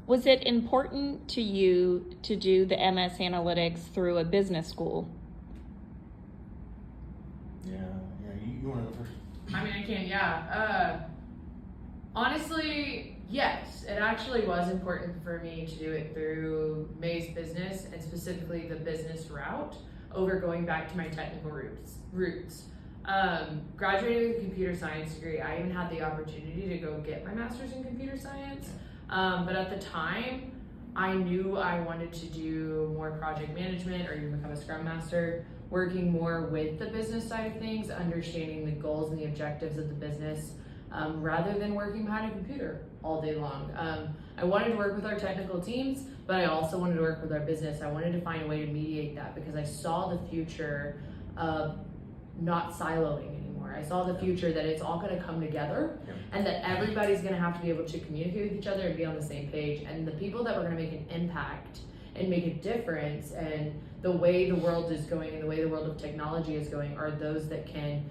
Was it important to you to do the MS Analytics through a business school? Yeah, you want to go first? I mean, I can, yeah. Honestly, yes. It actually was important for me to do it through May's business, and specifically the business route, over going back to my technical roots. Graduating with a computer science degree, I even had the opportunity to go get my master's in computer science. But at the time, I knew I wanted to do more project management or even become a scrum master, working more with the business side of things, understanding the goals and the objectives of the business, rather than working behind a computer all day long. I wanted to work with our technical teams, but I also wanted to work with our business. I wanted to find a way to mediate that because I saw the future of not siloing anymore. I saw the future that it's all going to come together, and that everybody's going to have to be able to communicate with each other and be on the same page. And the people that were going to make an impact and make a difference, and the way the world is going and the way the world of technology is going, are those that can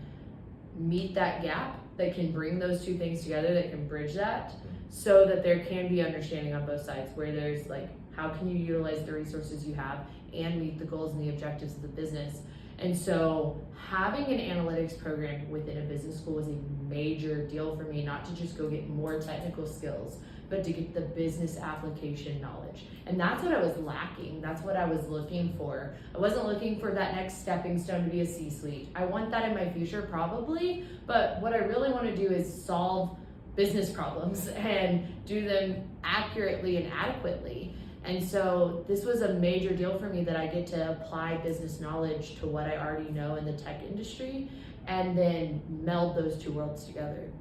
meet that gap, that can bring those two things together, that can bridge that, so that there can be understanding on both sides, where there's like, how can you utilize the resources you have and meet the goals and the objectives of the business. And so having an analytics program within a business school was a major deal for me, not to just go get more technical skills, but to get the business application knowledge. And that's what I was lacking. That's what I was looking for. I wasn't looking for that next stepping stone to be a C-suite. I want that in my future probably, but what I really want to do is solve business problems and do them accurately and adequately. And so this was a major deal for me, that I get to apply business knowledge to what I already know in the tech industry and then meld those two worlds together.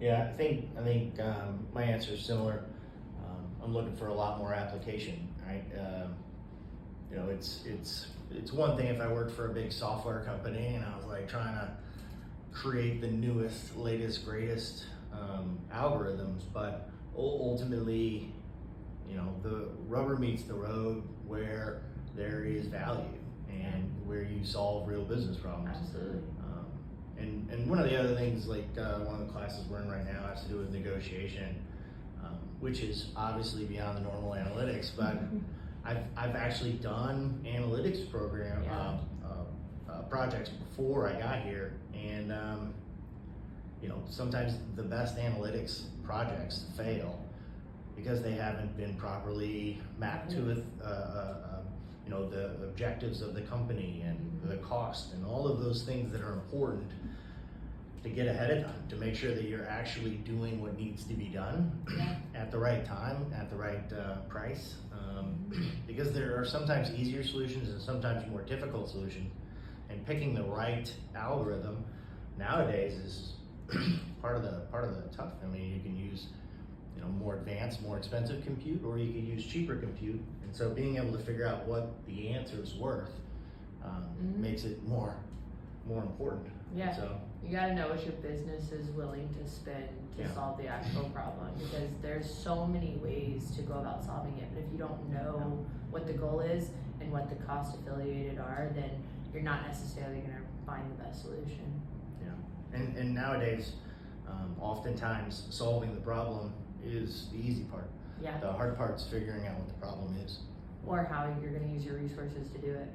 Yeah, I think my answer is similar. I'm looking for a lot more application, right? It's one thing if I worked for a big software company and I was like trying to create the newest, latest, greatest algorithms, but ultimately, the rubber meets the road where there is value and where you solve real business problems. Absolutely. And one of the other things, like one of the classes we're in right now, has to do with negotiation, which is obviously beyond the normal analytics. But I've actually done analytics projects before I got here, and sometimes the best analytics projects fail because they haven't been properly mapped to the objectives of the company and the cost and all of those things that are important to get ahead of time, to make sure that you're actually doing what needs to be done at the right time, at the right price, because there are sometimes easier solutions and sometimes more difficult solutions, and picking the right algorithm nowadays is part of the tough. I mean, you can use more advanced, more expensive compute, or you can use cheaper compute. And so being able to figure out what the answer is worth makes it more important. Yeah. So you got to know what your business is willing to spend to solve the actual problem, because there's so many ways to go about solving it. But if you don't know what the goal is and what the costs affiliated are, then you're not necessarily going to find the best solution. Yeah. And nowadays, oftentimes solving the problem is the easy part. Yeah. The hard part's figuring out what the problem is. Or how you're going to use your resources to do it.